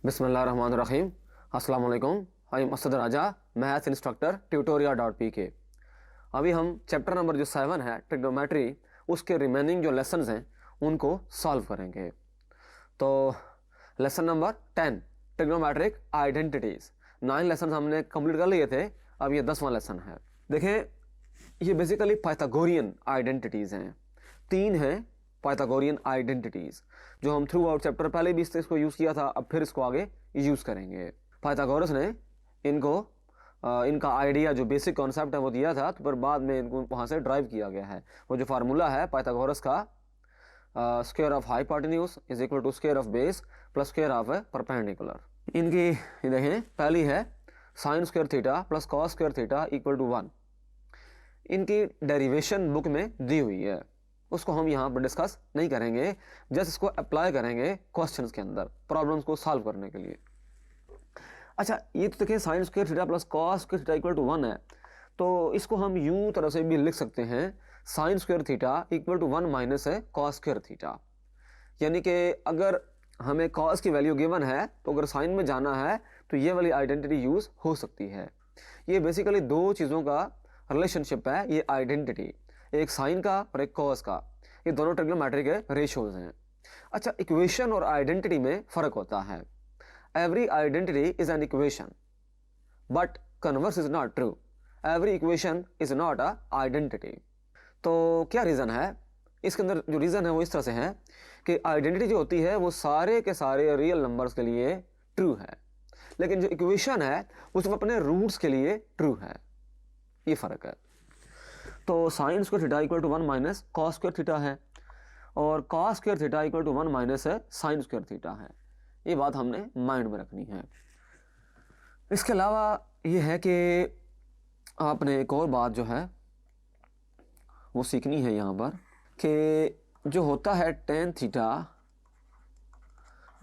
बिस्मिल्लाहिर्रहमानिर्रहीम। अस्सलाम वालेकुम। I am Asad Raja, maths instructor tutoria.pk। अभी हम चैप्टर नंबर जो 7 है ट्रिग्नोमेट्री, उसके रिमेनिंग जो लेसन्स हैं उनको सॉल्व करेंगे। तो lesson number 10 trigonometric identities, 9 lesson हमने कंप्लीट कर लिए थे। अब ये 10वां लेसन है। देखें, ये बेसिकली पाइथागोरियन आइडेंटिटीज हैं। 3 हैं पाइथागोरियन आइडेंटिटीज जो हम थ्रू आउट चैप्टर पहले भी इसको यूज किया था, अब फिर इसको आगे यूज करेंगे। पाइथागोरस ने इनको इनका आइडिया जो बेसिक कॉन्सेप्ट है वो दिया था, तो पर बाद में इनको वहां से ड्राइव किया गया है। वो जो फार्मूला है पाइथागोरस का, square of hypotenuse is equal to square of base plus square of perpendicular. इनकी देखें, पहली है sine square theta plus cos square theta equal to 1। इनकी डेरिवेशन बुक में दी हुई है, उसको हम यहाँ पर डिस्कस नहीं करेंगे, जस्ट इसको अप्लाई करेंगे क्वेश्चंस के अंदर प्रॉब्लम्स को सॉल्व करने के लिए। अच्छा, ये तो देखिए sine square theta plus cos square theta equal to 1 है, तो इसको हम यूं तरह से भी लिख सकते हैं, sine square theta equal to 1 minus है कॉस स्क्वायर थीटा। यानी कि अगर हमें कॉस की वैल्यू गिवन है तो अगर साइन में जाना है तो ये वाली आइडेंटिटी यूज हो सकती है। ये बेसिकली दो चीज़ों का रिलेशनशिप है, ये आइडेंटिटी, एक साइन का और एक कॉस का। ये दोनों ट्रिग्नोमेट्री के रेशियोज हैं। अच्छा, इक्वेशन और आइडेंटिटी में फर्क होता है। Every identity is an equation but converse is not true. Every equation is not a identity. तो क्या रीज़न है इसके अंदर? जो रीज़न है वो इस तरह से है कि आइडेंटिटी जो होती है वो सारे के सारे रियल नंबर्स के लिए ट्रू है, लेकिन जो इक्वेशन है वो सिर्फ अपने रूट्स के लिए ट्रू है। ये फ़र्क है। तो sine square theta equal to 1 minus cos square theta है, और cos square theta equal to 1 minus है साइन स्क्वायर थीटा है। ये बात हमने माइंड में रखनी है। इसके अलावा ये है कि आपने एक और बात जो है वो सीखनी है यहाँ पर, कि जो होता है टेन थीटा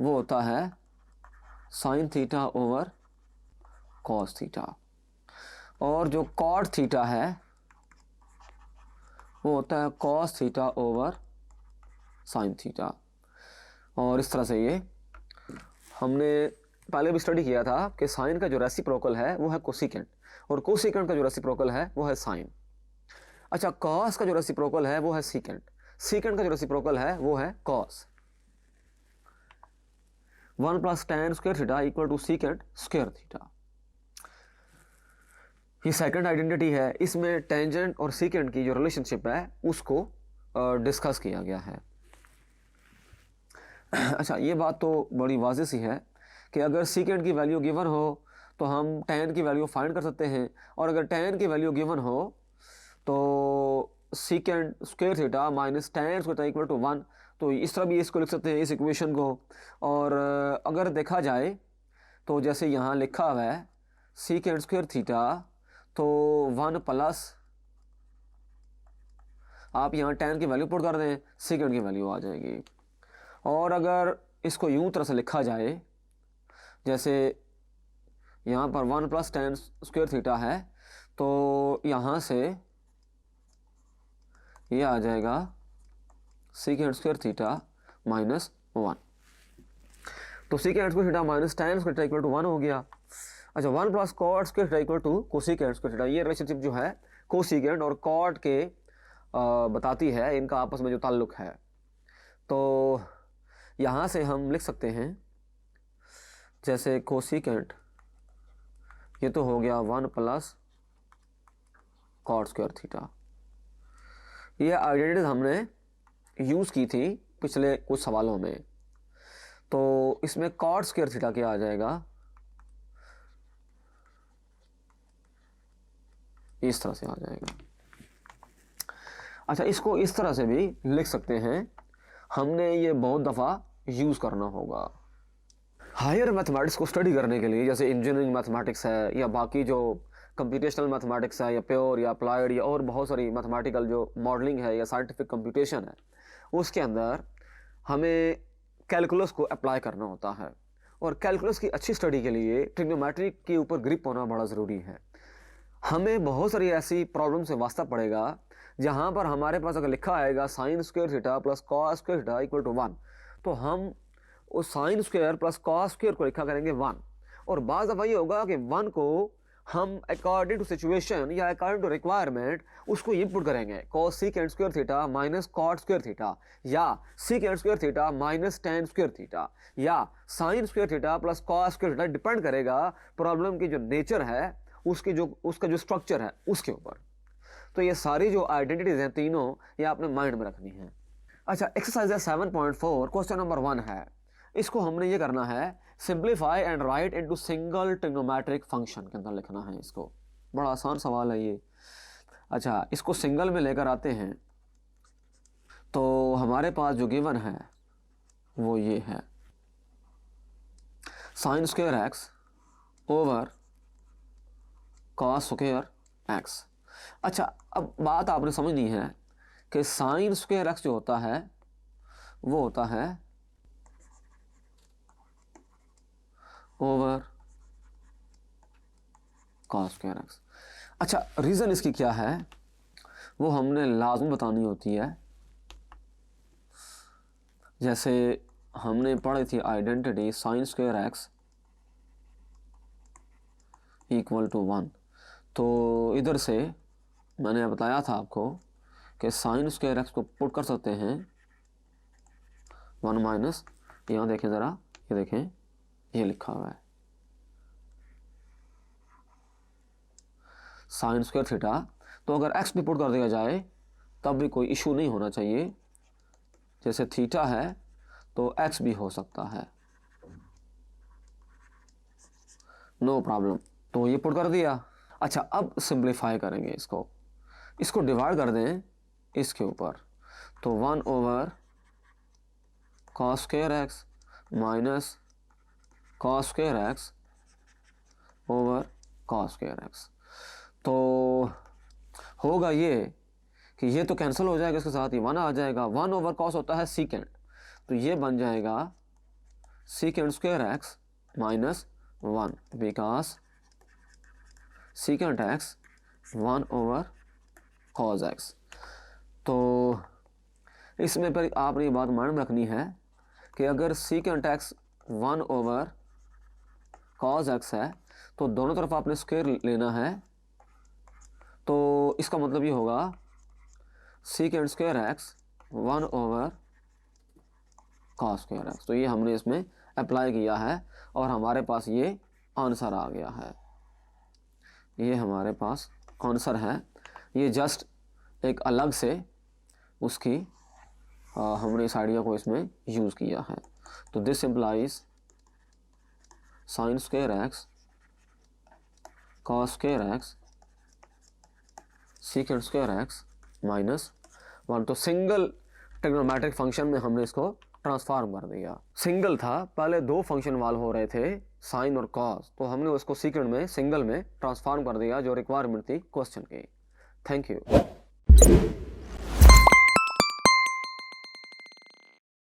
वो होता है sine theta over cos theta, और जो कॉट थीटा है वो होता है cos theta over sine theta. और इस तरह से ये हमने पहले भी स्टडी किया था कि साइन का जो रेसिप्रोकल है वो है कोसिकेंट, और कोसिकेंट का जो रेसिप्रोकल है वो है साइन। अच्छा, कॉस का जो रेसिप्रोकल है वो है सीकेंट, सीकेंट का जो रेसिप्रोकल है वो है cos. 1 plus tan square theta equal to secant square theta. ये सेकंड आइडेंटिटी है, इसमें टेंजेंट और सीकेंट की जो रिलेशनशिप है उसको डिस्कस किया गया है। अच्छा, ये बात तो बड़ी वाज़ेह सी है कि अगर सीकेंट की वैल्यू गिवन हो तो हम टेन की वैल्यू फाइंड कर सकते हैं, और अगर टेन की वैल्यू गिवन हो तो secant square theta minus tan square theta equal to 1। तो इस तरह भी इसको लिख सकते हैं, इस इक्वेशन को। और अगर देखा जाए तो जैसे यहाँ लिखा हुआ है सीकेंट स्क्वायर थीटा, तो 1 प्लस आप यहाँ टेन की वैल्यू पुट कर दें, सीकेंट की वैल्यू आ जाएगी। और अगर इसको यूं तरह से लिखा जाए, जैसे यहाँ पर 1 प्लस टेन स्क्वायर थीटा है, तो यहाँ से ये आ जाएगा सीकेंट स्क्वायर थीटा माइनस 1। तो secant square theta minus tan square theta equal to 1 हो गया। अच्छा, 1 plus cot square theta equal to cosecant square theta. ये रिलेशनशिप जो है कोसिकेंट और कॉट के बताती है इनका आपस में जो ताल्लुक है। तो यहाँ से हम लिख सकते हैं, जैसे कोसिकेंट, ये तो हो गया 1 प्लस कॉट स्क्वायर थीटा। ये आइडेंटिटीज हमने यूज़ की थी पिछले कुछ सवालों में। तो इसमें कॉट स्क्वायर थीटा क्या आ जाएगा, इस तरह से आ जाएगा। अच्छा, इसको इस तरह से भी लिख सकते हैं, हमने ये बहुत दफ़ा यूज़ करना होगा। हायर मैथमेटिक्स को स्टडी करने के लिए, जैसे इंजीनियरिंग मैथमेटिक्स है या बाकी जो कंप्यूटेशनल मैथमेटिक्स है या प्योर या अप्लाइड या और बहुत सारी मैथमेटिकल जो मॉडलिंग है या साइंटिफिक कंप्यूटेशन है, उसके अंदर हमें कैलकुलस को अप्लाई करना होता है। और कैलकुलस की अच्छी स्टडी के लिए ट्रिग्नोमेट्री के ऊपर ग्रिप होना बड़ा ज़रूरी है। हमें बहुत सारी ऐसी प्रॉब्लम से वास्ता पड़ेगा जहाँ पर हमारे पास अगर लिखा आएगा sine square theta plus cos square theta equal to 1, तो हम उस sine square plus cos square को लिखा करेंगे 1, और बाज़ दफ़ा ये होगा कि 1 को हम अकॉर्डिंग टू सिचुएशन या अकॉर्डिंग टू रिक्वायरमेंट उसको इनपुट करेंगे cos second square theta minus cot square theta, या second square theta minus tan square theta, या sine square theta plus cos square theta. Depend करेगा प्रॉब्लम की जो nature है उसका जो स्ट्रक्चर है उसके ऊपर। तो ये सारी जो आइडेंटिटीज हैं तीनों, ये आपने माइंड में रखनी है। अच्छा, एक्सरसाइज 7.4 क्वेश्चन नंबर 1 है। इसको हमने ये करना है simplify and right into single trigonometric function के अंदर लिखना है इसको। बड़ा आसान सवाल है ये। अच्छा, इसको सिंगल में लेकर आते हैं तो हमारे पास जो गिवन है वो ये है sine square x over cos square x. अच्छा, अब बात आपने समझनी है कि साइन स्क्वायर एक्स जो होता है वो होता है ओवर कॉस स्क्वायर एक्स। अच्छा, रीज़न इसकी क्या है वो हमने लाजमी बतानी होती है। जैसे हमने पढ़ी थी identity sine square X equal to 1, तो इधर से मैंने बताया था आपको कि साइन स्क्वायर एक्स को पुट कर सकते हैं 1 माइनस, यहाँ देखें ज़रा, ये देखें ये लिखा हुआ है साइन स्क्वायर थीटा। तो अगर एक्स भी पुट कर दिया जाए तब भी कोई इशू नहीं होना चाहिए। जैसे थीटा है तो एक्स भी हो सकता है, नो प्रॉब्लम। तो ये पुट कर दिया। अच्छा, अब सिंप्लीफाई करेंगे इसको डिवाइड कर दें इसके ऊपर, तो 1 over cos square x minus cos square x over cos square x. तो होगा ये कि ये तो कैंसिल हो जाएगा, इसके साथ ही 1 आ जाएगा। 1 ओवर कॉस होता है सीकेंड, तो ये बन जाएगा secant square x minus 1 because सीकेंड x 1 over cos x. तो इसमें पर आपने ये बात माइंड में रखनी है कि अगर सीकेंड एक्स 1 ओवर कॉस एक्स है तो दोनों तरफ आपने स्क्वायर लेना है। तो इसका मतलब ये होगा secant square x 1 over cos square x. तो ये हमने इसमें अप्लाई किया है और हमारे पास ये आंसर आ गया है। ये हमारे पास आंसर है। ये जस्ट एक अलग से उसकी हमने इस आइडिया को इसमें यूज़ किया है। तो this implies sign square x cos square x secant square x minus 1। तो सिंगल ट्रिग्नोमेट्रिक फंक्शन में हमने इसको ट्रांसफॉर्म कर दिया। सिंगल था, पहले 2 फंक्शन वाल हो रहे थे साइन और कॉस, तो हमने उसको सीकेंड में सिंगल में ट्रांसफॉर्म कर दिया जो रिक्वायरमेंट थी क्वेश्चन की। Thank you.